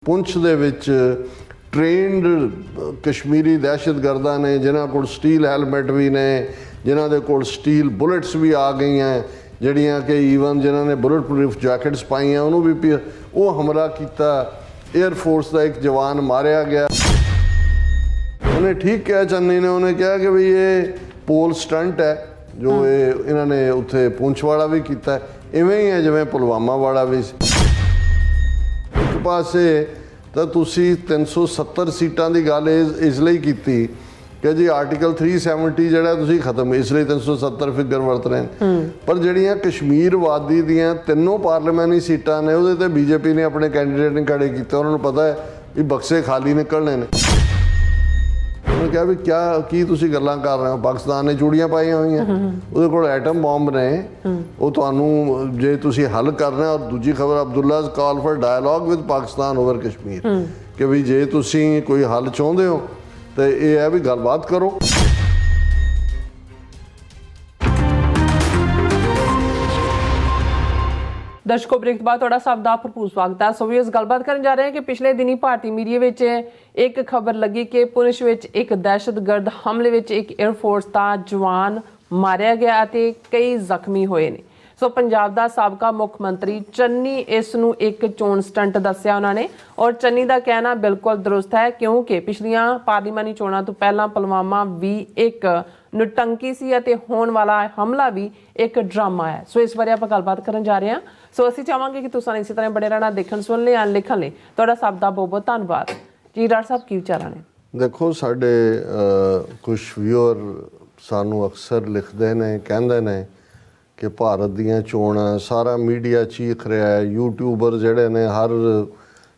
ਪੁੰਛ ਦੇ ਵਿੱਚ ਟ੍ਰੇਨਡ ਕਸ਼ਮੀਰੀ ਦਹਿਸ਼ਤਗਰਦਾਂ ਨੇ ਜਿਨ੍ਹਾਂ ਕੋਲ ਸਟੀਲ ਹੈਲਮਟ ਵੀ ਨੇ, ਜਿਨ੍ਹਾਂ ਦੇ ਕੋਲ ਸਟੀਲ ਬੁਲੇਟਸ ਵੀ ਆ ਗਈਆਂ, ਜਿਹੜੀਆਂ ਕਿ ਈਵਨ ਜਿਨ੍ਹਾਂ ਨੇ ਬੁਲੇਟ ਪ੍ਰੂਫ ਜੈਕਟਸ ਪਾਈਆਂ ਉਹਨੂੰ ਵੀ ਉਹ ਹਮਲਾ ਕੀਤਾ। 에ਅਰ ਫੋਰਸ ਦਾ ਇੱਕ ਜਵਾਨ ਮਾਰਿਆ ਗਿਆ। ਉਹਨੇ ਠੀਕ ਕਿਹਾ ਚੰਨੀ ਨੇ, ਉਹਨੇ ਕਿਹਾ ਕਿ ਵੀ ਇਹ ਪੋਲ ਸਟੰਟ ਹੈ ਜੋ ਇਹਨਾਂ ਨੇ ਉੱਥੇ ਪੁੰਛ ਵਾਲਾ ਵੀ ਕੀਤਾ, ਇਵੇਂ ਹੀ ਹੈ ਜਿਵੇਂ ਪੁਲਵਾਮਾ ਵਾਲਾ ਵੀ ਸੀ। ਇੱਕ ਪਾਸੇ ਤਾਂ ਤੁਸੀਂ 370 ਸੀਟਾਂ ਦੀ ਗੱਲ ਇਸ ਲਈ ਕੀਤੀ ਕਿ ਜੀ ਆਰਟੀਕਲ 370 ਜਿਹੜਾ ਤੁਸੀਂ ਖਤਮ, ਇਸ ਲਈ 370 ਫਿਗਰ ਵਰਤ ਰਹੇ ਨੇ। ਪਰ ਜਿਹੜੀਆਂ ਕਸ਼ਮੀਰ ਵਾਦੀ ਦੀਆਂ ਤਿੰਨੋਂ ਪਾਰਲੀਮੈਂਟਰੀ ਸੀਟਾਂ ਨੇ ਉਹਦੇ ਤੇ ਬੀਜੇਪੀ ਨੇ ਆਪਣੇ ਕੈਂਡੀਡੇਟ ਨਹੀਂ ਖੜੇ ਕੀਤੇ। ਉਹਨਾਂ ਨੂੰ ਪਤਾ ਹੈ ਵੀ ਬਕਸੇ ਖਾਲੀ ਨਿਕਲਣੇ ਨੇ। ਉਹਨੇ ਕਿਹਾ ਵੀ ਕੀ ਤੁਸੀਂ ਗੱਲਾਂ ਕਰ ਰਹੇ ਹੋ, ਪਾਕਿਸਤਾਨ ਨੇ ਚੂੜੀਆਂ ਪਾਈਆਂ ਹੋਈਆਂ, ਉਹਦੇ ਕੋਲ ਐਟਮ ਬੰਬ ਨੇ, ਉਹ ਤੁਹਾਨੂੰ ਜੇ ਤੁਸੀਂ ਹੱਲ ਕਰਨਾ। ਔਰ ਦੂਜੀ ਖਬਰ, Abdullah's call for dialogue with Pakistan over Kashmir, ਕਿ ਵੀ ਜੇ ਤੁਸੀਂ ਕੋਈ ਹੱਲ ਚਾਹੁੰਦੇ ਹੋ ਤੇ ਇਹ ਹੈ ਵੀ ਗੱਲਬਾਤ ਕਰੋ। ਦਰਸ਼ਕੋ, ਬ੍ਰੇਕ ਤੋਂ ਬਾਅਦ ਤੁਹਾਡਾ ਸਭ ਦਾ ਭਰਪੂਰ ਸਵਾਗਤ ਹੈ। ਸੋ ਵੀ ਇਸ ਗੱਲਬਾਤ ਕਰਨ ਜਾ ਰਹੇ ਹਾਂ ਕਿ ਪਿਛਲੇ ਦਿਨੀ ਭਾਰਤੀ ਮੀਡੀਆ ਵਿੱਚ ਇੱਕ ਖਬਰ ਲੱਗੀ ਕਿ ਪੁੰਛ ਵਿੱਚ ਇੱਕ ਦਹਿਸ਼ਤਗਰਦ ਹਮਲੇ ਵਿੱਚ ਇੱਕ 에ਅਰ ਫੋਰਸ ਦਾ ਜਵਾਨ ਮਾਰਿਆ ਗਿਆ ਅਤੇ ਕਈ ਜ਼ਖਮੀ ਹੋਏ ਨੇ। ਸੋ ਪੰਜਾਬ ਦਾ ਸਾਬਕਾ ਮੁੱਖ ਮੰਤਰੀ ਚੰਨੀ ਇਸ ਨੂੰ ਇੱਕ ਚੋਣ ਸਟੰਟ ਦੱਸਿਆ ਉਹਨਾਂ ਨੇ, ਔਰ ਚੰਨੀ ਦਾ ਕਹਿਣਾ ਬਿਲਕੁਲ ਦਰੁਸਤ ਹੈ ਕਿਉਂਕਿ ਪਿਛਲੀਆਂ ਪਾਰਲੀਮਾਨੀ ਚੋਣਾਂ ਤੋਂ ਪਹਿਲਾਂ ਪੁਲਵਾਮਾ ਵੀ ਇੱਕ ਨੁਟੰਕੀ ਸੀ ਅਤੇ ਹੋਣ ਵਾਲਾ ਹਮਲਾ ਵੀ ਇੱਕ ਡਰਾਮਾ ਹੈ। ਸੋ ਇਸ ਬਾਰੇ ਆਪਾਂ ਗੱਲਬਾਤ ਕਰਨ ਜਾ ਰਹੇ ਹਾਂ। ਸੋ ਅਸੀਂ ਚਾਹਾਂਗੇ ਕਿ ਤੁਸੀਂ ਇਸੇ ਤਰ੍ਹਾਂ ਬੜੇ ਰਹਿਣਾ, ਦੇਖਣ ਸੁਣਨ ਲਈ ਲਿਖਣ ਲਈ ਤੁਹਾਡਾ ਸਭ ਦਾ ਬਹੁਤ ਬਹੁਤ ਧੰਨਵਾਦ ਜੀ। ਡਾਕਟਰ ਸਾਹਿਬ, ਕੀ ਵਿਚਾਰਾਂ ਨੇ? ਦੇਖੋ, ਸਾਡੇ ਕੁਝ ਵਿਊਅਰ ਸਾਨੂੰ ਅਕਸਰ ਲਿਖਦੇ ਨੇ, ਕਹਿੰਦੇ ਨੇ ਕਿ ਭਾਰਤ ਦੀਆਂ ਚੋਣਾਂ, ਸਾਰਾ ਮੀਡੀਆ ਚੀਖ ਰਿਹਾ ਹੈ, ਯੂਟਿਊਬਰ ਜਿਹੜੇ ਨੇ ਹਰ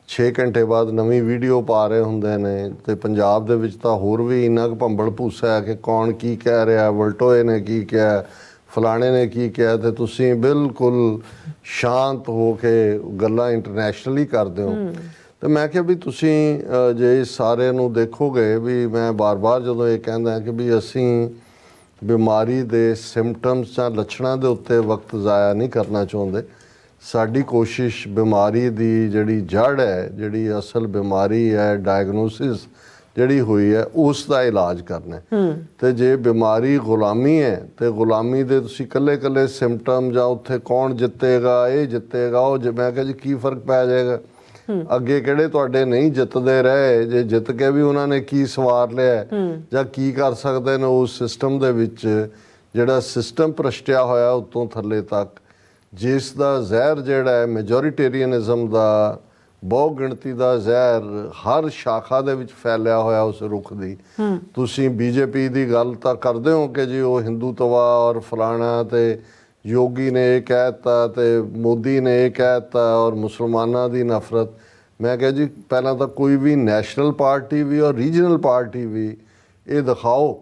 6 ਘੰਟੇ ਬਾਅਦ ਨਵੀਂ ਵੀਡੀਓ ਪਾ ਰਹੇ ਹੁੰਦੇ ਨੇ, ਅਤੇ ਪੰਜਾਬ ਦੇ ਵਿੱਚ ਤਾਂ ਹੋਰ ਵੀ ਇੰਨਾ ਕੁ ਭੰਬਲ ਭੂਸਾ ਹੈ ਕਿ ਕੌਣ ਕੀ ਕਹਿ ਰਿਹਾ, ਵਲਟੋਏ ਨੇ ਕੀ ਕਿਹਾ, ਫਲਾਣੇ ਨੇ ਕੀ ਕਿਹਾ, ਅਤੇ ਤੁਸੀਂ ਬਿਲਕੁਲ ਸ਼ਾਂਤ ਹੋ ਕੇ ਗੱਲਾਂ ਇੰਟਰਨੈਸ਼ਨਲੀ ਕਰਦੇ ਹੋ। ਅਤੇ ਮੈਂ ਕਿਹਾ ਵੀ ਤੁਸੀਂ ਜੇ ਸਾਰਿਆਂ ਨੂੰ ਦੇਖੋਗੇ, ਵੀ ਮੈਂ ਬਾਰ-ਬਾਰ ਜਦੋਂ ਇਹ ਕਹਿੰਦਾ ਕਿ ਵੀ ਅਸੀਂ ਬਿਮਾਰੀ ਦੇ ਸਿੰਪਟਮਸ ਜਾਂ ਲੱਛਣਾਂ ਦੇ ਉੱਤੇ ਵਕਤ ਜ਼ਾਇਆ ਨਹੀਂ ਕਰਨਾ ਚਾਹੁੰਦੇ। ਸਾਡੀ ਕੋਸ਼ਿਸ਼ ਬਿਮਾਰੀ ਦੀ ਜਿਹੜੀ ਜੜ੍ਹ ਹੈ, ਜਿਹੜੀ ਅਸਲ ਬਿਮਾਰੀ ਹੈ, ਡਾਇਗਨੋਸਿਸ ਜਿਹੜੀ ਹੋਈ ਹੈ, ਉਸ ਦਾ ਇਲਾਜ ਕਰਨਾ। ਅਤੇ ਜੇ ਬਿਮਾਰੀ ਗੁਲਾਮੀ ਹੈ ਅਤੇ ਗੁਲਾਮੀ ਦੇ ਤੁਸੀਂ ਇਕੱਲੇ ਸਿੰਪਟਮ ਜਾਂ ਉੱਥੇ ਕੌਣ ਜਿੱਤੇਗਾ, ਇਹ ਜਿੱਤੇਗਾ, ਉਹ ਮੈਂ ਕਿਹਾ ਜੀ ਕੀ ਫਰਕ ਪੈ ਜਾਏਗਾ? ਅੱਗੇ ਕਿਹੜੇ ਤੁਹਾਡੇ ਨਹੀਂ ਜਿੱਤਦੇ ਰਹੇ, ਜੇ ਜਿੱਤ ਕੇ ਵੀ ਉਹਨਾਂ ਨੇ ਕੀ ਸਵਾਰ ਲਿਆ ਜਾਂ ਕੀ ਕਰ ਸਕਦੇ ਨੇ ਉਸ ਸਿਸਟਮ ਦੇ ਵਿੱਚ, ਜਿਹੜਾ ਸਿਸਟਮ ਭ੍ਰਸ਼ਟਿਆ ਹੋਇਆ ਉੱਤੋਂ ਥੱਲੇ ਤੱਕ, ਜਿਸ ਦਾ ਜ਼ਹਿਰ ਜਿਹੜਾ ਹੈ ਮੈਜੋਰੀਟੇਰੀਅਨਿਜ਼ਮ ਦਾ, ਬਹੁ ਗਿਣਤੀ ਦਾ ਜ਼ਹਿਰ ਹਰ ਸ਼ਾਖਾ ਦੇ ਵਿੱਚ ਫੈਲਿਆ ਹੋਇਆ ਉਸ ਰੁੱਖ ਦੀ। ਤੁਸੀਂ ਬੀਜੇਪੀ ਦੀ ਗੱਲ ਤਾਂ ਕਰਦੇ ਹੋ ਕਿ ਜੀ ਉਹ ਹਿੰਦੂਤਵਾ ਔਰ ਫਲਾਣਾ, ਤੇ ਯੋਗੀ ਨੇ ਇਹ ਕਹਿ ਦਿੱਤਾ ਅਤੇ ਮੋਦੀ ਨੇ ਇਹ ਕਹਿ ਦਿੱਤਾ, ਔਰ ਮੁਸਲਮਾਨਾਂ ਦੀ ਨਫ਼ਰਤ। ਮੈਂ ਕਿਹਾ ਜੀ ਪਹਿਲਾਂ ਤਾਂ ਕੋਈ ਵੀ ਨੈਸ਼ਨਲ ਪਾਰਟੀ ਵੀ ਔਰ ਰੀਜਨਲ ਪਾਰਟੀ ਵੀ ਇਹ ਦਿਖਾਓ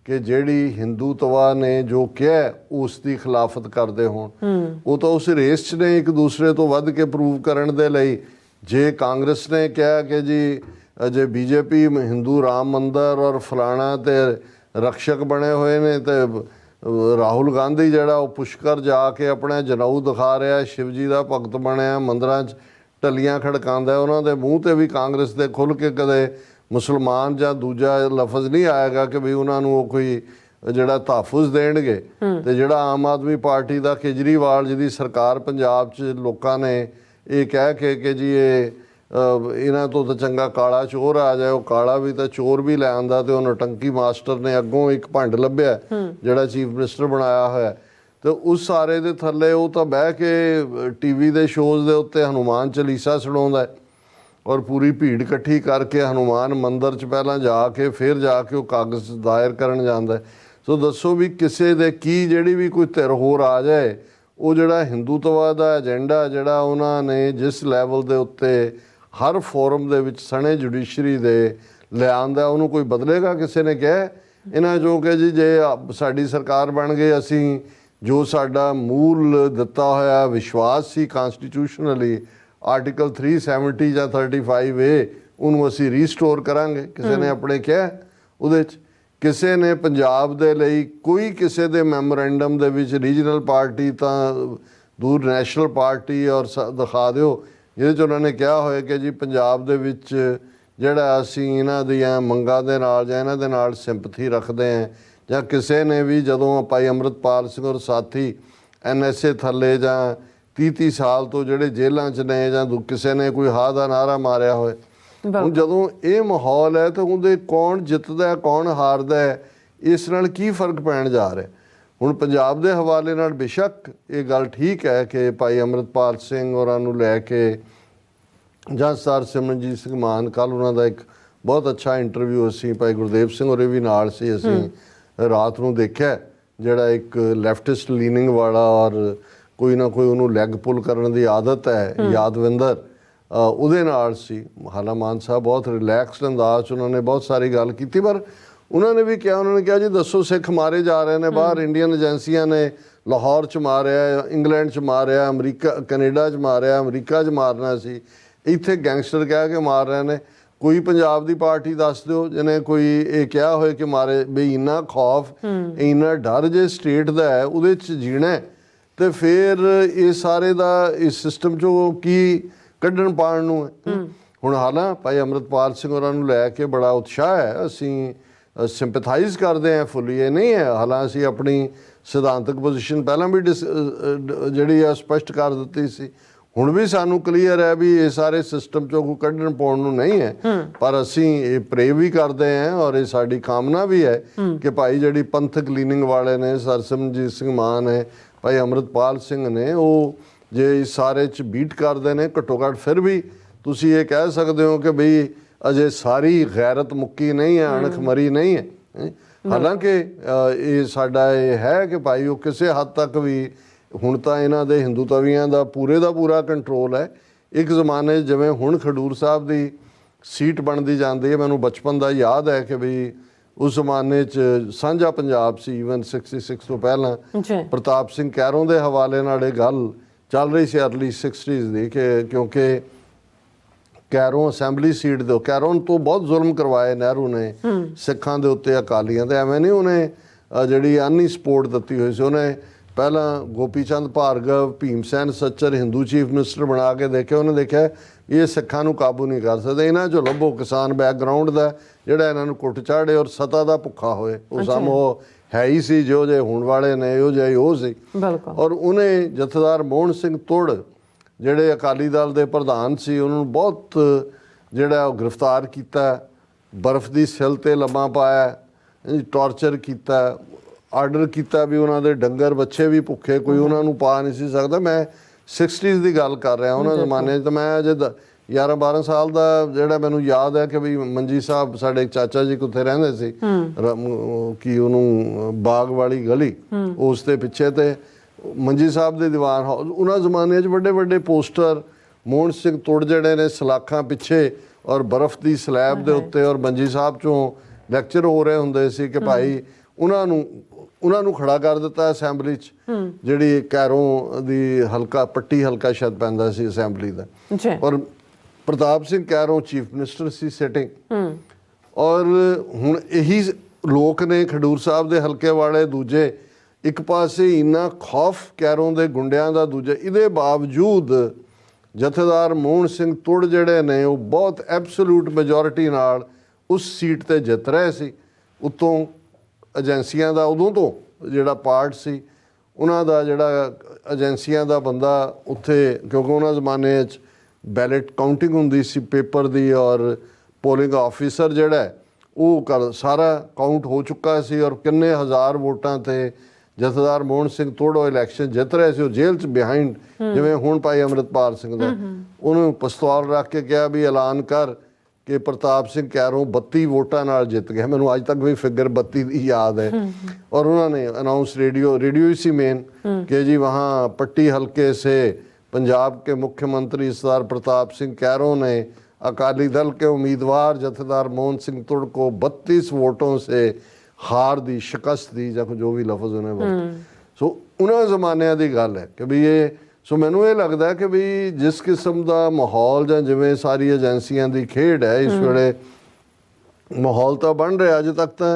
ਕਿ ਜਿਹੜੀ ਹਿੰਦੂਤਵਾ ਨੇ ਜੋ ਕਿਹਾ ਉਸ ਦੀ ਖਿਲਾਫਤ ਕਰਦੇ ਹੋਣ। ਉਹ ਤਾਂ ਉਸ ਰੇਸ 'ਚ ਨੇ ਇੱਕ ਦੂਸਰੇ ਤੋਂ ਵੱਧ ਕੇ ਪ੍ਰੂਵ ਕਰਨ ਦੇ ਲਈ। ਜੇ ਕਾਂਗਰਸ ਨੇ ਕਿਹਾ ਕਿ ਜੀ ਜੇ ਬੀਜੇਪੀ ਹਿੰਦੂ ਰਾਮ ਮੰਦਰ ਔਰ ਫਲਾਣਾ ਤੇ ਰਕਸ਼ਕ ਬਣੇ ਹੋਏ ਨੇ, ਤੇ ਰਾਹੁਲ ਗਾਂਧੀ ਜਿਹੜਾ ਉਹ ਪੁਸ਼ਕਰ ਜਾ ਕੇ ਆਪਣਾ ਜਨਾਊ ਦਿਖਾ ਰਿਹਾ, ਸ਼ਿਵ ਜੀ ਦਾ ਭਗਤ ਬਣਿਆ, ਮੰਦਰਾਂ 'ਚ ਟੱਲੀਆਂ ਖੜਕਾਉਂਦਾ, ਉਹਨਾਂ ਦੇ ਮੂੰਹ 'ਤੇ ਵੀ ਕਾਂਗਰਸ ਦੇ ਖੁੱਲ੍ਹ ਕੇ ਕਦੇ ਮੁਸਲਮਾਨ ਜਾਂ ਦੂਜਾ ਲਫ਼ਜ਼ ਨਹੀਂ ਆਏਗਾ ਕਿ ਵੀ ਉਹਨਾਂ ਨੂੰ ਉਹ ਕੋਈ ਜਿਹੜਾ ਤਹਫ਼ੁਜ਼ ਦੇਣਗੇ। ਅਤੇ ਜਿਹੜਾ ਆਮ ਆਦਮੀ ਪਾਰਟੀ ਦਾ ਕੇਜਰੀਵਾਲ ਜਿਹਦੀ ਸਰਕਾਰ ਪੰਜਾਬ 'ਚ ਲੋਕਾਂ ਨੇ ਇਹ ਕਹਿ ਕੇ ਕਿ ਜੀ ਇਹ ਇਹਨਾਂ ਤੋਂ ਤਾਂ ਚੰਗਾ ਕਾਲਾ ਚੋਰ ਆ ਜਾਏ, ਉਹ ਕਾਲਾ ਵੀ ਤਾਂ ਚੋਰ ਵੀ ਲੈ ਆਉਂਦਾ, ਅਤੇ ਉਹ ਨੌਟੰਕੀ ਮਾਸਟਰ ਨੇ ਅੱਗੋਂ ਇੱਕ ਭੰਡ ਲੱਭਿਆ ਜਿਹੜਾ ਚੀਫ ਮਿਨਿਸਟਰ ਬਣਾਇਆ ਹੋਇਆ। ਅਤੇ ਉਸ ਸਾਰੇ ਦੇ ਥੱਲੇ ਉਹ ਤਾਂ ਬਹਿ ਕੇ ਟੀਵੀ ਦੇ ਸ਼ੋਜ਼ ਦੇ ਉੱਤੇ ਹਨੂੰਮਾਨ ਚਾਲੀਸਾ ਸੁਣਾਉਂਦਾ, ਔਰ ਪੂਰੀ ਭੀੜ ਇਕੱਠੀ ਕਰਕੇ ਹਨੂੰਮਾਨ ਮੰਦਰ 'ਚ ਪਹਿਲਾਂ ਜਾ ਕੇ ਫਿਰ ਜਾ ਕੇ ਉਹ ਕਾਗਜ਼ ਦਾਇਰ ਕਰਨ ਜਾਂਦਾ। ਸੋ ਦੱਸੋ ਵੀ ਕਿਸੇ ਦੇ ਕੀ, ਜਿਹੜੀ ਵੀ ਕੋਈ ਧਿਰ ਹੋਰ ਆ ਜਾਏ, ਉਹ ਜਿਹੜਾ ਹਿੰਦੂਤਵਾ ਦਾ ਏਜੰਡਾ ਜਿਹੜਾ ਉਹਨਾਂ ਨੇ ਜਿਸ ਲੈਵਲ ਦੇ ਉੱਤੇ ਹਰ ਫੋਰਮ ਦੇ ਵਿੱਚ ਸਣੇ ਜੁਡੀਸ਼ਰੀ ਦੇ ਲਿਆਂਦਾ, ਉਹਨੂੰ ਕੋਈ ਬਦਲੇਗਾ? ਕਿਸੇ ਨੇ ਕਿਹਾ ਇਹਨਾਂ ਚੋਂ ਕਿ ਜੀ ਜੇ ਸਾਡੀ ਸਰਕਾਰ ਬਣ ਗਈ, ਅਸੀਂ ਜੋ ਸਾਡਾ ਮੂਲ ਦਿੱਤਾ ਹੋਇਆ ਵਿਸ਼ਵਾਸ ਸੀ ਕਾਨਸਟੀਟਿਊਸ਼ਨਲੀ, ਆਰਟੀਕਲ 370 ਜਾਂ 35A, ਉਹਨੂੰ ਅਸੀਂ ਰੀਸਟੋਰ ਕਰਾਂਗੇ? ਕਿਸੇ ਨੇ ਆਪਣੇ ਕਿਹਾ ਉਹਦੇ 'ਚ? ਕਿਸੇ ਨੇ ਪੰਜਾਬ ਦੇ ਲਈ ਕੋਈ ਕਿਸੇ ਦੇ ਮੈਮੋਰੈਂਡਮ ਦੇ ਵਿੱਚ ਰੀਜਨਲ ਪਾਰਟੀ ਤਾਂ ਦੂਰ ਨੈਸ਼ਨਲ ਪਾਰਟੀ ਔਰ ਦਿਖਾ ਦਿਓ ਜਿਹਦੇ 'ਚ ਉਹਨਾਂ ਨੇ ਕਿਹਾ ਹੋਇਆ ਕਿ ਜੀ ਪੰਜਾਬ ਦੇ ਵਿੱਚ ਜਿਹੜਾ ਅਸੀਂ ਇਹਨਾਂ ਦੀਆਂ ਮੰਗਾਂ ਦੇ ਨਾਲ ਜਾਂ ਇਹਨਾਂ ਦੇ ਨਾਲ ਸਿੰਪਥੀ ਰੱਖਦੇ ਹਾਂ, ਜਾਂ ਕਿਸੇ ਨੇ ਵੀ ਜਦੋਂ ਭਾਈ ਅੰਮ੍ਰਿਤਪਾਲ ਸਿੰਘ ਔਰ ਸਾਥੀ NSA ਥੱਲੇ ਜਾਂ 30 ਸਾਲ ਤੋਂ ਜਿਹੜੇ ਜੇਲ੍ਹਾਂ 'ਚ ਨੇ, ਜਾਂ ਕਿਸੇ ਨੇ ਕੋਈ ਹਾਂ ਦਾ ਨਾਅਰਾ ਮਾਰਿਆ ਹੋਏ, ਹੁਣ ਜਦੋਂ ਇਹ ਮਾਹੌਲ ਹੈ ਤਾਂ ਉਹਦੇ ਕੌਣ ਜਿੱਤਦਾ ਕੌਣ ਹਾਰਦਾ ਹੈ, ਇਸ ਨਾਲ ਕੀ ਫਰਕ ਪੈਣ ਜਾ ਰਿਹਾ। ਹੁਣ ਪੰਜਾਬ ਦੇ ਹਵਾਲੇ ਨਾਲ ਬੇਸ਼ੱਕ ਇਹ ਗੱਲ ਠੀਕ ਹੈ ਕਿ ਭਾਈ ਅੰਮ੍ਰਿਤਪਾਲ ਸਿੰਘ ਹੋਰਾਂ ਨੂੰ ਲੈ ਕੇ ਜਾਂ ਸਰ ਸਿਮਰਨਜੀਤ ਸਿੰਘ ਮਾਨ, ਕੱਲ੍ਹ ਉਹਨਾਂ ਦਾ ਇੱਕ ਬਹੁਤ ਅੱਛਾ ਇੰਟਰਵਿਊ ਅਸੀਂ ਭਾਈ ਗੁਰਦੇਵ ਸਿੰਘ ਹੋਰੇ ਵੀ ਨਾਲ ਸੀ, ਅਸੀਂ ਰਾਤ ਨੂੰ ਦੇਖਿਆ, ਜਿਹੜਾ ਇੱਕ ਲੈਫਟਿਸਟ ਲੀਨਿੰਗ ਵਾਲਾ ਔਰ ਕੋਈ ਨਾ ਕੋਈ ਉਹਨੂੰ ਲੈਗ ਪੁੱਲ ਕਰਨ ਦੀ ਆਦਤ ਹੈ, ਯਾਦਵਿੰਦਰ, ਉਹਦੇ ਨਾਲ ਸੀ। ਹਾਲਾ ਮਾਨ ਸਾਹਿਬ ਬਹੁਤ ਰਿਲੈਕਸਡ ਅੰਦਾਜ਼ 'ਚ ਉਹਨਾਂ ਨੇ ਬਹੁਤ ਸਾਰੀ ਗੱਲ ਕੀਤੀ, ਪਰ ਉਹਨਾਂ ਨੇ ਵੀ ਕਿਹਾ, ਉਹਨਾਂ ਨੇ ਕਿਹਾ ਜੀ ਦੱਸੋ ਸਿੱਖ ਮਾਰੇ ਜਾ ਰਹੇ ਨੇ ਬਾਹਰ, ਇੰਡੀਅਨ ਏਜੰਸੀਆਂ ਨੇ ਲਾਹੌਰ 'ਚ ਮਾਰਿਆ, ਇੰਗਲੈਂਡ 'ਚ ਮਾਰਿਆ, ਅਮਰੀਕਾ ਕੈਨੇਡਾ 'ਚ ਮਾਰਿਆ, ਅਮਰੀਕਾ 'ਚ ਮਾਰਨਾ ਸੀ, ਇੱਥੇ ਗੈਂਗਸਟਰ ਕਹਿ ਕੇ ਮਾਰ ਰਹੇ ਨੇ। ਕੋਈ ਪੰਜਾਬ ਦੀ ਪਾਰਟੀ ਦੱਸ ਦਿਓ ਜਿਹਨੇ ਕੋਈ ਇਹ ਕਿਹਾ ਹੋਏ ਕਿ ਮਾਰੇ, ਬਈ ਇੰਨਾ ਖੌਫ ਇੰਨਾ ਡਰ ਜੇ ਸਟੇਟ ਦਾ ਹੈ, ਉਹਦੇ 'ਚ ਜੀਣਾ ਤੇ ਫਿਰ ਇਹ ਸਾਰੇ ਦਾ ਇਸ ਸਿਸਟਮ 'ਚੋਂ ਕੀ ਕੱਢਣ ਪਾਉਣ ਨੂੰ ਹੈ। ਹੁਣ ਹਾਲਾਂ ਭਾਈ ਅੰਮ੍ਰਿਤਪਾਲ ਸਿੰਘ ਹੋਰਾਂ ਨੂੰ ਲੈ ਕੇ ਬੜਾ ਉਤਸ਼ਾਹ ਹੈ, ਅਸੀਂ ਸਿੰਪੈਥਾਈਜ਼ ਕਰਦੇ ਹਾਂ ਫੁੱਲੀ, ਇਹ ਨਹੀਂ ਹੈ। ਹਾਲਾਂ ਅਸੀਂ ਆਪਣੀ ਸਿਧਾਂਤਕ ਪੋਜੀਸ਼ਨ ਪਹਿਲਾਂ ਵੀ ਜਿਹੜੀ ਆ ਸਪਸ਼ਟ ਕਰ ਦਿੱਤੀ ਸੀ, ਹੁਣ ਵੀ ਸਾਨੂੰ ਕਲੀਅਰ ਹੈ ਵੀ ਇਹ ਸਾਰੇ ਸਿਸਟਮ 'ਚੋਂ ਕੋਈ ਕੱਢਣ ਪਾਉਣ ਨੂੰ ਨਹੀਂ ਹੈ, ਪਰ ਅਸੀਂ ਇਹ ਪ੍ਰੇ ਵੀ ਕਰਦੇ ਹਾਂ ਔਰ ਇਹ ਸਾਡੀ ਕਾਮਨਾ ਵੀ ਹੈ ਕਿ ਭਾਈ ਜਿਹੜੀ ਪੰਥਕ ਲੀਨਿੰਗ ਵਾਲੇ ਨੇ, ਸਰ ਸਿਮਰਨਜੀਤ ਸਿੰਘ ਮਾਨ ਹੈ, ਭਾਈ ਅੰਮ੍ਰਿਤਪਾਲ ਸਿੰਘ ਨੇ, ਉਹ ਜੇ ਇਸ ਸਾਰੇ 'ਚ ਬੀਟ ਕਰਦੇ ਨੇ, ਘੱਟੋ ਘੱਟ ਫਿਰ ਵੀ ਤੁਸੀਂ ਇਹ ਕਹਿ ਸਕਦੇ ਹੋ ਕਿ ਬਈ ਅਜੇ ਸਾਰੀ ਗੈਰਤ ਮੁੱਕੀ ਨਹੀਂ ਹੈ, ਅਣਖ ਮਰੀ ਨਹੀਂ ਹੈ। ਹਾਲਾਂਕਿ ਇਹ ਸਾਡਾ ਇਹ ਹੈ ਕਿ ਭਾਈ ਉਹ ਕਿਸੇ ਹੱਦ ਤੱਕ ਵੀ ਹੁਣ ਤਾਂ ਇਹਨਾਂ ਦੇ ਹਿੰਦੂਤਵੀਆਂ ਦਾ ਪੂਰਾ ਕੰਟਰੋਲ ਹੈ। ਇੱਕ ਜ਼ਮਾਨੇ ਜਿਵੇਂ ਹੁਣ ਖਡੂਰ ਸਾਹਿਬ ਦੀ ਸੀਟ ਬਣਦੀ ਜਾਂਦੀ ਹੈ, ਮੈਨੂੰ ਬਚਪਨ ਦਾ ਯਾਦ ਹੈ ਕਿ ਵੀ ਉਸ ਜ਼ਮਾਨੇ 'ਚ ਸਾਂਝਾ ਪੰਜਾਬ ਸੀ, ਈਵਨ 66 ਤੋਂ ਪਹਿਲਾਂ ਪ੍ਰਤਾਪ ਸਿੰਘ ਕੈਰੋਂ ਦੇ ਹਵਾਲੇ ਨਾਲ ਇਹ ਗੱਲ ਚੱਲ ਰਹੀ ਸੀ ਅਰਲੀ 60s ਦੀ, ਕਿ ਕਿਉਂਕਿ ਕੈਰੋਂ ਅਸੈਂਬਲੀ ਸੀਟ ਦੇ, ਕੈਰੋਂ ਤੋਂ ਬਹੁਤ ਜ਼ੁਲਮ ਕਰਵਾਏ ਨਹਿਰੂ ਨੇ ਸਿੱਖਾਂ ਦੇ ਉੱਤੇ, ਅਕਾਲੀਆਂ ਤੇ, ਐਵੇਂ ਨਹੀਂ ਉਹਨੇ ਜਿਹੜੀ ਆਨੀ ਸਪੋਰਟ ਦਿੱਤੀ ਹੋਈ ਸੀ। ਉਹਨੇ ਪਹਿਲਾਂ ਗੋਪੀ ਚੰਦ ਭਾਰਗਵ, ਭੀਮ ਸੈਨ ਸੱਚਰ ਹਿੰਦੂ ਚੀਫ ਮਿਨਿਸਟਰ ਬਣਾ ਕੇ ਦੇਖਿਆ, ਉਹਨੇ ਦੇਖਿਆ ਇਹ ਸਿੱਖਾਂ ਨੂੰ ਕਾਬੂ ਨਹੀਂ ਕਰ ਸਕਦੇ, ਇਹਨਾਂ 'ਚੋਂ ਲੱਭੋ ਕਿਸਾਨ ਬੈਕਗਰਾਊਂਡ ਦਾ ਜਿਹੜਾ ਇਹਨਾਂ ਨੂੰ ਕੁੱਟ ਚਾੜੇ ਔਰ ਸਤਾ ਦਾ ਭੁੱਖਾ ਹੋਏ। ਉਹ ਸਮ ਉਹ ਹੈ ਹੀ ਸੀ, ਜੋ ਜੇ ਹੁਣ ਵਾਲੇ ਨੇ ਇਹੋ ਜਿਹੇ ਉਹ ਸੀ। ਔਰ ਉਹਨੇ ਜਥੇਦਾਰ ਮੋਹਨ ਸਿੰਘ ਤੁੜ ਜਿਹੜੇ ਅਕਾਲੀ ਦਲ ਦੇ ਪ੍ਰਧਾਨ ਸੀ, ਉਹਨਾਂ ਨੂੰ ਬਹੁਤ ਜਿਹੜਾ ਉਹ ਗ੍ਰਿਫਤਾਰ ਕੀਤਾ, ਬਰਫ਼ ਦੀ ਸਿਲ 'ਤੇ ਲੰਮਾ ਪਾਇਆ, ਟਾਰਚਰ ਕੀਤਾ, ਆਰਡਰ ਕੀਤਾ ਵੀ ਉਹਨਾਂ ਦੇ ਡੰਗਰ ਬੱਚੇ ਵੀ ਭੁੱਖੇ, ਕੋਈ ਉਹਨਾਂ ਨੂੰ ਪਾ ਨਹੀਂ ਸੀ ਸਕਦਾ। ਮੈਂ 60s ਦੀ ਗੱਲ ਕਰ ਰਿਹਾ, ਉਹਨਾਂ ਜ਼ਮਾਨੇ 'ਚ ਤਾਂ ਮੈਂ ਅਜੇ 11-12 ਸਾਲ ਦਾ, ਜਿਹੜਾ ਮੈਨੂੰ ਯਾਦ ਹੈ ਕਿ ਵੀ ਮੰਜੀ ਸਾਹਿਬ ਸਾਡੇ ਚਾਚਾ ਜੀ ਉੱਥੇ ਰਹਿੰਦੇ ਸੀ, ਕੀ ਉਹਨੂੰ ਬਾਗ ਵਾਲੀ ਗਲੀ, ਉਸ ਦੇ ਪਿੱਛੇ ਤੇ ਮੰਜੀ ਸਾਹਿਬ ਦੇ ਦੀਵਾਨ ਹਾਊਸ, ਉਹਨਾਂ ਜ਼ਮਾਨੇ 'ਚ ਵੱਡੇ ਪੋਸਟਰ ਮੋਹਨ ਸਿੰਘ ਤੁੜ ਜਿਹੜੇ ਨੇ ਸਲਾਖਾਂ ਪਿੱਛੇ ਔਰ ਬਰਫ਼ ਦੀ ਸਲੈਬ ਦੇ ਉੱਤੇ, ਔਰ ਮੰਜੀ ਸਾਹਿਬ 'ਚੋਂ ਲੈਕਚਰ ਹੋ ਰਹੇ ਹੁੰਦੇ ਸੀ ਕਿ ਭਾਈ ਉਹਨਾਂ ਨੂੰ ਖੜਾ ਕਰ ਦਿੱਤਾ ਅਸੈਂਬਲੀ 'ਚ, ਜਿਹੜੀ ਕੈਰੋਂ ਦੀ ਪੱਟੀ ਹਲਕਾ ਸ਼ਾਇਦ ਪੈਂਦਾ ਸੀ ਅਸੈਂਬਲੀ ਦਾ, ਔਰ ਪ੍ਰਤਾਪ ਸਿੰਘ ਕੈਰੋਂ ਚੀਫ ਮਿਨਿਸਟਰ ਸੀ ਸਿਟਿੰਗ। ਔਰ ਹੁਣ ਇਹੀ ਲੋਕ ਨੇ ਖਡੂਰ ਸਾਹਿਬ ਦੇ ਹਲਕੇ ਵਾਲੇ, ਦੂਜੇ ਇੱਕ ਪਾਸੇ ਇੰਨਾ ਖੌਫ ਕੈਰੋਂ ਦੇ ਗੁੰਡਿਆਂ ਦਾ, ਦੂਜੇ ਇਹਦੇ ਬਾਵਜੂਦ ਜਥੇਦਾਰ ਮੋਹਨ ਸਿੰਘ ਤੁੜ ਜਿਹੜੇ ਨੇ ਉਹ ਬਹੁਤ ਐਬਸੋਲੂਟ ਮੈਜੋਰਿਟੀ ਨਾਲ ਉਸ ਸੀਟ ਤੇ ਜਿੱਤ ਰਹੇ ਸੀ। ਉੱਤੋਂ ਏਜੰਸੀਆਂ ਦਾ ਉਦੋਂ ਤੋਂ ਜਿਹੜਾ ਪਾਰਟ ਸੀ, ਉਹਨਾਂ ਦਾ ਜਿਹੜਾ ਏਜੰਸੀਆਂ ਦਾ ਬੰਦਾ ਉੱਥੇ, ਕਿਉਂਕਿ ਉਹਨਾਂ ਜ਼ਮਾਨੇ 'ਚ ਬੈਲਟ ਕਾਊਂਟਿੰਗ ਹੁੰਦੀ ਸੀ ਪੇਪਰ ਦੀ, ਔਰ ਪੋਲਿੰਗ ਆਫਿਸਰ ਜਿਹੜਾ ਉਹ ਸਾਰਾ ਕਾਊਂਟ ਹੋ ਚੁੱਕਾ ਸੀ, ਔਰ ਕਿੰਨੇ ਹਜ਼ਾਰ ਵੋਟਾਂ ਤੇ ਜਥੇਦਾਰ ਮੋਹਨ ਸਿੰਘ ਤੁੜ ਉਹ ਇਲੈਕਸ਼ਨ ਜਿੱਤ ਰਹੇ ਸੀ। ਉਹ ਜੇਲ੍ਹ 'ਚ ਬਿਹਾਈਂਡ, ਜਿਵੇਂ ਹੁਣ ਭਾਈ ਅੰਮ੍ਰਿਤਪਾਲ ਸਿੰਘ ਦਾ, ਉਹਨੂੰ ਪਿਸਤੌਲ ਰੱਖ ਕੇ ਕਿਹਾ ਵੀ ਐਲਾਨ ਕਰ ਕਿ ਪ੍ਰਤਾਪ ਸਿੰਘ ਕੈਰੋਂ 32 ਵੋਟਾਂ ਨਾਲ ਜਿੱਤ ਗਿਆ। ਮੈਨੂੰ ਅੱਜ ਤੱਕ ਵੀ ਫਿਗਰ 32 ਦੀ ਯਾਦ ਹੈ। और उन्होंने अनाउंस रेडियो इसी मेन कि जी वहाँ पट्टी हल्के से पंजाब के मुख्यमंत्री सरदार प्रताप सिंह कैरों ने अकाली दल के उम्मीदवार जथेदार मोहन सिंह तुड़ को 32 वोटों से हार दी, शिकस्त दी, या जो भी लफ्ज़ उन्हें बोले। सो उन्होंने ज़माने की गल है कि भी ये सो मैनू ये लगता है कि भी जिस किस्म का माहौल ਜਾਂ ਜਿਵੇਂ ਸਾਰੀ ਏਜੰਸੀਆਂ ਦੀ ਖੇਡ ਹੈ ਇਸ ਵੇਲੇ, ਮਾਹੌਲ ਤਾਂ ਬਣ ਰਿਹਾ। ਅਜੇ ਤੱਕ ਤਾਂ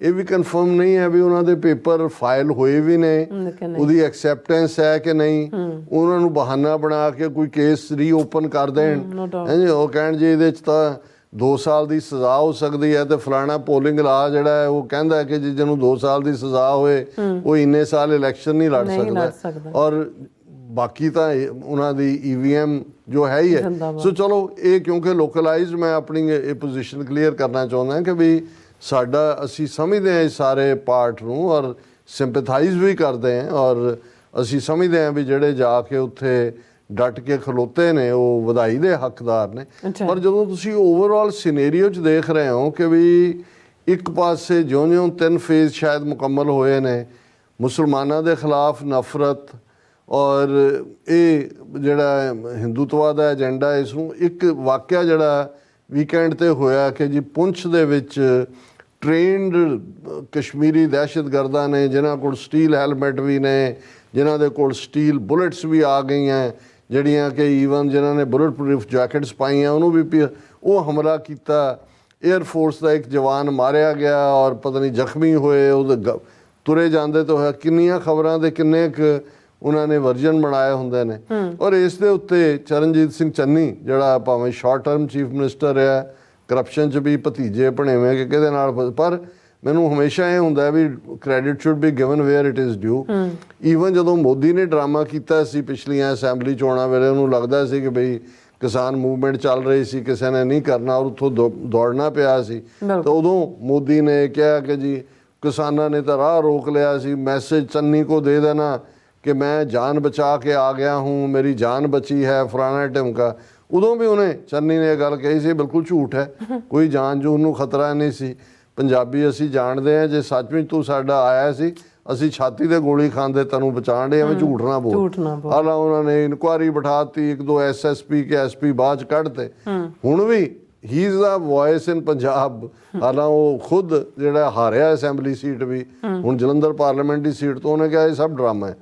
ਇਹ ਵੀ ਕਨਫਰਮ ਨਹੀਂ ਹੈ ਵੀ ਉਹਨਾਂ ਦੇ ਪੇਪਰ ਫਾਈਲ ਹੋਏ ਵੀ ਨੇ, ਉਹਦੀ ਐਕਸੈਪਟੈਂਸ ਹੈ ਕਿ ਨਹੀਂ। ਉਹਨਾਂ ਨੂੰ ਬਹਾਨਾ ਬਣਾ ਕੇ ਕੋਈ ਕੇਸ ਰੀਓਪਨ ਕਰ ਦੇਣ, ਉਹ ਕਹਿਣ ਜੀ ਇਹਦੇ 'ਚ ਤਾਂ 2 ਸਾਲ ਦੀ ਸਜ਼ਾ ਹੋ ਸਕਦੀ ਹੈ, ਤੇ ਫਲਾਣਾ ਪੋਲਿੰਗ ਲਾ ਜਿਹੜਾ ਹੈ ਉਹ ਕਹਿੰਦਾ ਕਿ ਜੀ ਜਿਹਨੂੰ 2 ਸਾਲ ਦੀ ਸਜ਼ਾ ਹੋਏ ਉਹ ਇੰਨੇ ਸਾਲ ਇਲੈਕਸ਼ਨ ਨਹੀਂ ਲੜ ਸਕਦਾ। ਔਰ ਬਾਕੀ ਤਾਂ ਉਹਨਾਂ ਦੀ EVM ਜੋ ਹੈ ਹੀ ਹੈ। ਸੋ ਚਲੋ ਇਹ ਕਿਉਂਕਿ ਲੋਕਲਾਈਜ਼ਡ, ਮੈਂ ਆਪਣੀ ਇਹ ਪੋਜੀਸ਼ਨ ਕਲੀਅਰ ਕਰਨਾ ਚਾਹੁੰਦਾ ਕਿ ਵੀ ਸਾਡਾ ਅਸੀਂ ਸਮਝਦੇ ਹਾਂ ਇਸ ਸਾਰੇ ਪਾਰਟ ਨੂੰ, ਔਰ ਸਿੰਪੈਥਾਈਜ਼ ਵੀ ਕਰਦੇ ਹਾਂ, ਔਰ ਅਸੀਂ ਸਮਝਦੇ ਹਾਂ ਵੀ ਜਿਹੜੇ ਜਾ ਕੇ ਉੱਥੇ ਡਟ ਕੇ ਖਲੋਤੇ ਨੇ ਉਹ ਵਧਾਈ ਦੇ ਹੱਕਦਾਰ ਨੇ। ਪਰ ਜਦੋਂ ਤੁਸੀਂ ਓਵਰਆਲ ਸਿਨੈਰੀਓ 'ਚ ਦੇਖ ਰਹੇ ਹੋ ਕਿ ਵੀ ਇੱਕ ਪਾਸੇ ਜਿਉਂ-ਜਿਉਂ 3 ਫੇਜ਼ ਸ਼ਾਇਦ ਮੁਕੰਮਲ ਹੋਏ ਨੇ, ਮੁਸਲਮਾਨਾਂ ਦੇ ਖਿਲਾਫ ਨਫ਼ਰਤ ਔਰ ਇਹ ਜਿਹੜਾ ਹਿੰਦੂਤਵਾ ਦਾ ਏਜੰਡਾ, ਇਸ ਨੂੰ ਇੱਕ ਵਾਕਿਆ ਜਿਹੜਾ ਵੀਕਐਂਡ ਤੇ ਹੋਇਆ ਕਿ ਜੀ ਪੁੰਛ ਦੇ ਵਿੱਚ ਟ੍ਰੇਨਡ ਕਸ਼ਮੀਰੀ ਦਹਿਸ਼ਤਗਰਦਾਂ ਨੇ, ਜਿਨ੍ਹਾਂ ਕੋਲ ਸਟੀਲ ਹੈਲਮਟ ਵੀ ਨੇ, ਜਿਨ੍ਹਾਂ ਦੇ ਕੋਲ ਸਟੀਲ ਬੁਲੇਟਸ ਵੀ ਆ ਗਈਆਂ, ਜਿਹੜੀਆਂ ਕਿ ਈਵਨ ਜਿਨ੍ਹਾਂ ਨੇ ਬੁਲੇਟ ਪ੍ਰੂਫ ਜੈਕਟਸ ਪਾਈਆਂ ਉਹਨੂੰ ਵੀ ਉਹ ਹਮਲਾ ਕੀਤਾ। ਏਅਰ ਫੋਰਸ ਦਾ ਇੱਕ ਜਵਾਨ ਮਾਰਿਆ ਗਿਆ ਔਰ ਪਤਾ ਨਹੀਂ ਜ਼ਖਮੀ ਹੋਏ, ਉਹਦੇ ਤੁਰੇ ਜਾਂਦੇ ਤੋਂ ਹੋਇਆ। ਕਿੰਨੀਆਂ ਖਬਰਾਂ ਦੇ ਕਿੰਨੇ ਕੁ ਉਹਨਾਂ ਨੇ ਵਰਜਨ ਬਣਾਏ ਹੁੰਦੇ ਨੇ। ਔਰ ਇਸ ਦੇ ਉੱਤੇ ਚਰਨਜੀਤ ਸਿੰਘ ਚੰਨੀ ਜਿਹੜਾ ਭਾਵੇਂ ਸ਼ਾਰਟ ਟਰਮ ਚੀਫ ਮਿਨਿਸਟਰ ਰਿਹਾ, ਕਰਪਸ਼ਨ 'ਚ ਵੀ ਭਤੀਜੇ ਭਣੇਵੇਂ ਕਿ ਕਿਹਦੇ ਨਾਲ, ਪਰ ਮੈਨੂੰ ਹਮੇਸ਼ਾ ਇਹ ਹੁੰਦਾ ਵੀ credit should be given where it is due. Even ਜਦੋਂ ਮੋਦੀ ਨੇ ਡਰਾਮਾ ਕੀਤਾ ਸੀ ਪਿਛਲੀਆਂ ਅਸੈਂਬਲੀ ਚੋਣਾਂ ਵੇਲੇ, ਉਹਨੂੰ ਲੱਗਦਾ ਸੀ ਕਿ ਬਈ ਕਿਸਾਨ ਮੂਵਮੈਂਟ ਚੱਲ ਰਹੀ ਸੀ, ਕਿਸੇ ਨੇ ਨਹੀਂ ਕਰਨਾ ਔਰ ਉੱਥੋਂ ਦੌੜਨਾ ਪਿਆ ਸੀ, ਤਾਂ ਉਦੋਂ ਮੋਦੀ ਨੇ ਕਿਹਾ ਕਿ ਜੀ ਕਿਸਾਨਾਂ ਨੇ ਤਾਂ ਰਾਹ ਰੋਕ ਲਿਆ ਸੀ, ਮੈਸੇਜ ਚੰਨੀ ਕੋ ਦੇ ਦੇਣਾ कि मैं जान बचा के आ गया हूँ, मेरी जान बची है, फलाना ढिमका। उदों भी उन्हें चन्नी ने गल कही सी, बिल्कुल झूठ है, कोई जान जून नूं खतरा नहीं सी। पंजाबी असी जानते हैं, जे सचमुच तू साडा आया सी असी छाती ते गोली खांदे तैनूं बचाण दे, एवें झूठ ना बोल। हालां उन्होंने इंक्वायरी बिठाती, 1-2 SSP के SP बाद च कढते। हुण भी he is the voice in Punjab. हालां वो खुद जिहड़ा हारिया असैंबली सीट भी, हुण जलंधर पार्लीमेंट की सीट तो उन्हें कहा ये सब ड्रामा है,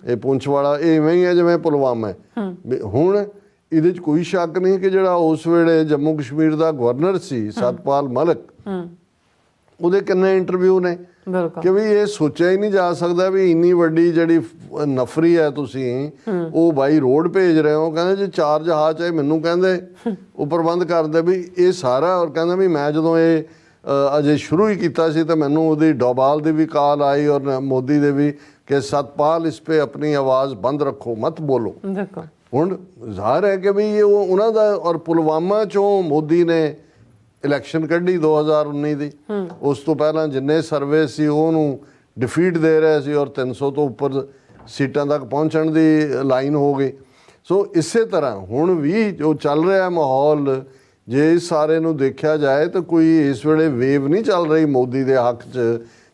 ये पुंछ वाला ये इवें ही है जिवें पुलवामा है। हुण इहदे च कोई शक नहीं कि जिहड़ा उस वेले जम्मू कश्मीर का गवर्नर सी सतपाल मलिक, ਉਹਦੇ ਕਿੰਨੇ ਇੰਟਰਵਿਊ ਨੇ ਕਿ ਵੀ ਇਹ ਸੋਚਿਆ ਹੀ ਨਹੀਂ ਜਾ ਸਕਦਾ ਵੀ ਇੰਨੀ ਵੱਡੀ ਜਿਹੜੀ ਨਫਰੀ ਹੈ ਤੁਸੀਂ ਉਹ ਬਾਈ ਰੋਡ ਭੇਜ ਰਹੇ ਹੋ। ਕਹਿੰਦੇ ਜੇ 4 ਜਹਾਜ਼ ਆਏ ਮੈਨੂੰ ਕਹਿੰਦੇ ਉਹ ਪ੍ਰਬੰਧ ਕਰਦੇ ਵੀ ਇਹ ਸਾਰਾ, ਔਰ ਕਹਿੰਦਾ ਵੀ ਮੈਂ ਜਦੋਂ ਇਹ ਅਜੇ ਸ਼ੁਰੂ ਹੀ ਕੀਤਾ ਸੀ ਤਾਂ ਮੈਨੂੰ ਉਹਦੀ ਡੋਬਾਲ ਦੀ ਵੀ ਕਾਲ ਆਈ ਔਰ ਮੋਦੀ ਦੇ ਵੀ ਕਿ ਸਤਪਾਲ ਇਸ पे अपनी आवाज़ बंद रखो, मत बोलो। ਹੁਣ ਜ਼ਾਹਰ ਹੈ ਕਿ ਵੀ ਇਹ ਉਹਨਾਂ ਦਾ, ਔਰ ਪੁਲਵਾਮਾ ਚੋਂ ਮੋਦੀ ਨੇ ਇਲੈਕਸ਼ਨ ਕੱਢੀ 2019 ਦੀ, ਉਸ ਤੋਂ ਪਹਿਲਾਂ ਜਿੰਨੇ ਸਰਵੇ ਸੀ ਉਹਨੂੰ ਡਿਫੀਟ ਦੇ ਰਹੇ ਸੀ ਔਰ 300 ਤੋਂ ਉੱਪਰ ਸੀਟਾਂ ਤੱਕ ਪਹੁੰਚਣ ਦੀ ਲਾਈਨ ਹੋ ਗਈ। ਸੋ ਇਸੇ ਤਰ੍ਹਾਂ ਹੁਣ ਵੀ ਜੋ ਚੱਲ ਰਿਹਾ ਮਾਹੌਲ, ਜੇ ਇਸ ਸਾਰੇ ਨੂੰ ਦੇਖਿਆ ਜਾਏ ਤਾਂ ਕੋਈ ਇਸ ਵੇਲੇ ਵੇਵ ਨਹੀਂ ਚੱਲ ਰਹੀ ਮੋਦੀ ਦੇ ਹੱਕ 'ਚ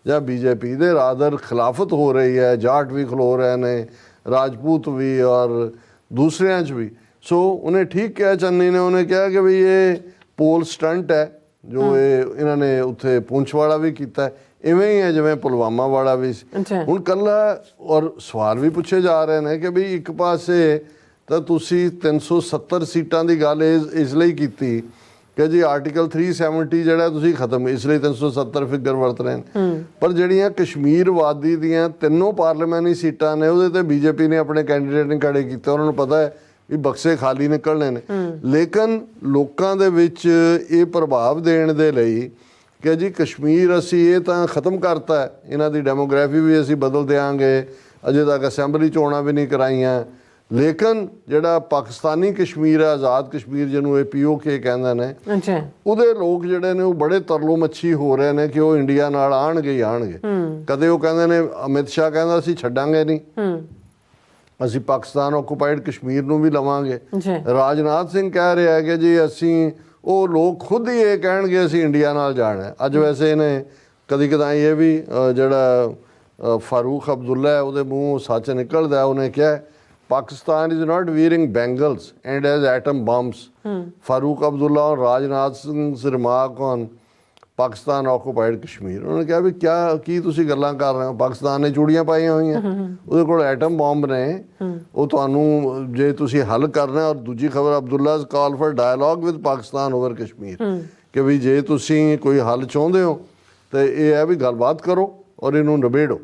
ਜਾਂ BJP ਦੇ, ਰਾਦਰ ਖਿਲਾਫਤ ਹੋ ਰਹੀ ਹੈ। ਜਾਟ ਵੀ ਖਲੋ ਰਹੇ ਨੇ, ਰਾਜਪੂਤ ਵੀ ਔਰ ਦੂਸਰਿਆਂ 'ਚ ਵੀ। ਸੋ ਉਹਨੇ ਠੀਕ ਕਿਹਾ ਚੰਨੀ ਨੇ, ਉਹਨੇ ਕਿਹਾ ਕਿ ਵੀ ਇਹ ਪੋਲ ਸਟੰਟ ਹੈ ਜੋ ਇਹਨਾਂ ਨੇ ਉੱਥੇ ਪੁੰਛ ਵਾਲਾ ਵੀ ਕੀਤਾ, ਇਵੇਂ ਹੀ ਹੈ ਜਿਵੇਂ ਪੁਲਵਾਮਾ ਵਾਲਾ ਵੀ ਸੀ। ਹੁਣ ਕੱਲਾ ਔਰ ਸਵਾਲ ਵੀ ਪੁੱਛੇ ਜਾ ਰਹੇ ਨੇ ਕਿ ਵੀ ਇੱਕ ਪਾਸੇ ਤਾਂ ਤੁਸੀਂ 370 ਸੀਟਾਂ ਦੀ ਗੱਲ ਇਸ ਲਈ ਕੀਤੀ ਕਿ ਜੀ ਆਰਟੀਕਲ 370 ਜਿਹੜਾ ਤੁਸੀਂ ਖਤਮ, ਇਸ ਲਈ 370 ਫਿਗਰ ਵਰਤ ਰਹੇ ਨੇ, ਪਰ ਜਿਹੜੀਆਂ ਕਸ਼ਮੀਰ ਵਾਦੀ ਦੀਆਂ 3 ਪਾਰਲੀਮੈਂਟਰੀ ਸੀਟਾਂ ਨੇ ਉਹਦੇ ਤੇ BJP ਨੇ ਆਪਣੇ ਕੈਂਡੀਡੇਟ ਨਹੀਂ ਖੜੇ ਕੀਤੇ। ਉਹਨਾਂ ਨੂੰ ਪਤਾ ਹੈ ਵੀ ਬਕਸੇ ਖਾਲੀ ਨਿਕਲਣੇ ਨੇ, ਲੇਕਿਨ ਲੋਕਾਂ ਦੇ ਵਿੱਚ ਇਹ ਪ੍ਰਭਾਵ ਦੇਣ ਦੇ ਲਈ ਕਿ ਜੀ ਕਸ਼ਮੀਰ ਅਸੀਂ ਇਹ ਤਾਂ ਖਤਮ ਕਰਤਾ, ਇਹਨਾਂ ਦੀ ਡੈਮੋਗ੍ਰਾਫੀ ਵੀ ਅਸੀਂ ਬਦਲ ਦਿਆਂਗੇ, ਅਜੇ ਤੱਕ ਅਸੈਂਬਲੀ ਚੋਣਾਂ ਵੀ ਨਹੀਂ ਕਰਾਈਆਂ, ਲੇਕਿਨ ਜਿਹੜਾ ਪਾਕਿਸਤਾਨੀ ਕਸ਼ਮੀਰ ਹੈ, ਆਜ਼ਾਦ ਕਸ਼ਮੀਰ ਜਿਹਨੂੰ ਇਹ POK ਕਹਿੰਦੇ ਨੇ, ਉਹਦੇ ਲੋਕ ਜਿਹੜੇ ਨੇ ਉਹ ਬੜੇ ਤਰਲੋ ਮੱਛੀ ਹੋ ਰਹੇ ਨੇ ਕਿ ਉਹ ਇੰਡੀਆ ਨਾਲ ਆਉਣਗੇ ਹੀ ਆਉਣਗੇ। ਕਦੇ ਉਹ ਕਹਿੰਦੇ ਨੇ, ਅਮਿਤ ਸ਼ਾਹ ਕਹਿੰਦਾ ਅਸੀਂ ਛੱਡਾਂਗੇ ਨਹੀਂ, ਅਸੀਂ ਪਾਕਿਸਤਾਨ ਆਕੂਪਾਈਡ ਕਸ਼ਮੀਰ ਨੂੰ ਵੀ ਲਵਾਂਗੇ। ਰਾਜਨਾਥ ਸਿੰਘ ਕਹਿ ਰਿਹਾ ਹੈ ਕਿ ਜੀ ਅਸੀਂ, ਉਹ ਲੋਕ ਖੁਦ ਹੀ ਇਹ ਕਹਿਣਗੇ ਅਸੀਂ ਇੰਡੀਆ ਨਾਲ ਜਾਣਾ। ਅੱਜ ਵੈਸੇ ਇਹਨੇ ਕਦੀ ਕਦਾਈ ਇਹ ਵੀ ਜਿਹੜਾ ਫਾਰੂਕ ਅਬਦੁੱਲਾ ਹੈ ਉਹਦੇ ਮੂੰਹ ਸੱਚ ਨਿਕਲਦਾ, ਉਹਨੇ ਕਿਹਾ Pakistan is not wearing bangles and has atom bombs. Farooq Abdullah ਔਰ Rajnath Singh remark on Pakistan occupied Kashmir. ਉਹਨੇ ਕਿਹਾ ਵੀ ਕੀ ਤੁਸੀਂ ਗੱਲਾਂ ਕਰ ਰਹੇ ਹੋ, ਪਾਕਿਸਤਾਨ ਨੇ ਚੂੜੀਆਂ ਪਾਈਆਂ ਹੋਈਆਂ, ਉਹਦੇ ਕੋਲ ਐਟਮ ਬੰਬ ਨੇ, ਉਹ ਤੁਹਾਨੂੰ ਜੇ ਤੁਸੀਂ ਹੱਲ ਕਰਨਾ। ਔਰ ਦੂਜੀ ਖਬਰ, Abdullah's call for dialogue with Pakistan over Kashmir, ਕਿ ਵੀ ਜੇ ਤੁਸੀਂ ਕੋਈ ਹੱਲ ਚਾਹੁੰਦੇ ਹੋ ਤੇ ਇਹ ਹੈ ਵੀ ਗੱਲਬਾਤ ਕਰੋ ਔਰ ਇਹਨੂੰ ਨਿਬੇੜੋ।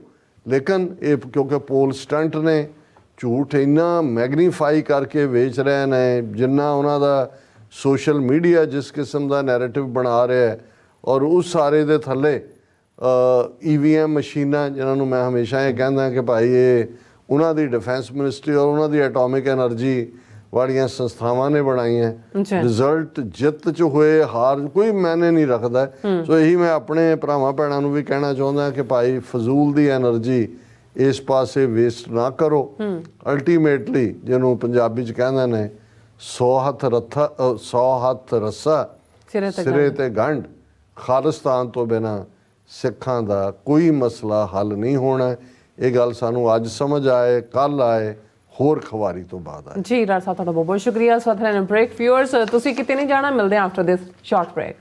ਲੇਕਿਨ ਇਹ ਕਿਉਂਕਿ ਪੋਲ ਸਟੰਟ ਨੇ, ਝੂਠ ਇੰਨਾ ਮੈਗਨੀਫਾਈ ਕਰਕੇ ਵੇਚ ਰਹੇ ਨੇ, ਜਿੰਨਾ ਉਹਨਾਂ ਦਾ ਸੋਸ਼ਲ ਮੀਡੀਆ ਜਿਸ ਕਿਸਮ ਦਾ ਨੈਰੇਟਿਵ ਬਣਾ ਰਿਹਾ ਹੈ, ਔਰ ਉਸ ਸਾਰੇ ਦੇ ਥੱਲੇ EVM ਮਸ਼ੀਨਾਂ, ਜਿਨ੍ਹਾਂ ਨੂੰ ਮੈਂ ਹਮੇਸ਼ਾ ਇਹ ਕਹਿੰਦਾ ਕਿ ਭਾਈ ਇਹ ਉਹਨਾਂ ਦੀ ਡਿਫੈਂਸ ਮਿਨਿਸਟਰੀ ਔਰ ਉਹਨਾਂ ਦੀ ਐਟੋਮਿਕ ਐਨਰਜੀ ਵਾਲੀਆਂ ਸੰਸਥਾਵਾਂ ਨੇ ਬਣਾਈਆਂ। ਰਿਜ਼ਲਟ ਜਿੱਤ 'ਚ ਹੋਏ ਹਾਰ ਕੋਈ ਮਾਇਨੇ ਨਹੀਂ ਰੱਖਦਾ। ਸੋ ਇਹੀ ਮੈਂ ਆਪਣੇ ਭਰਾਵਾਂ ਭੈਣਾਂ ਨੂੰ ਵੀ ਕਹਿਣਾ ਚਾਹੁੰਦਾ ਕਿ ਭਾਈ ਫਜ਼ੂਲ ਦੀ ਐਨਰਜੀ ਇਸ ਪਾਸੇ ਵੇਸਟ ਨਾ ਕਰੋ। ਅਲਟੀਮੇਟਲੀ ਜਿਹਨੂੰ ਪੰਜਾਬੀ 'ਚ ਕਹਿੰਦੇ ਨੇ 100 ਹੱਥ ਰੱਸਾ ਸਿਰੇ ਤੇ ਗੰਢ, ਖਾਲਿਸਤਾਨ ਤੋਂ ਬਿਨਾਂ ਸਿੱਖਾਂ ਦਾ ਕੋਈ ਮਸਲਾ ਹੱਲ ਨਹੀਂ ਹੋਣਾ। ਇਹ ਗੱਲ ਸਾਨੂੰ ਅੱਜ ਸਮਝ ਆਏ, ਕੱਲ ਆਏ, ਹੋਰ ਖਵਾਰੀ ਤੋਂ ਬਾਅਦ ਆਏ। ਜੀ ਰਾਜ ਸਾਹਿਬ, ਤੁਹਾਡਾ ਬਹੁਤ ਬਹੁਤ ਸ਼ੁਕਰੀਆ। ਸੋ ਬ੍ਰੇਕ ਵਿਊਅਰਸ, ਤੁਸੀਂ ਕਿਤੇ ਨਹੀਂ ਜਾਣਾ, ਮਿਲਦੇ ਹਾਂ ਆਫਟਰ ਦਿਸ ਸ਼ਾਰਟ ਬ੍ਰੇਕ।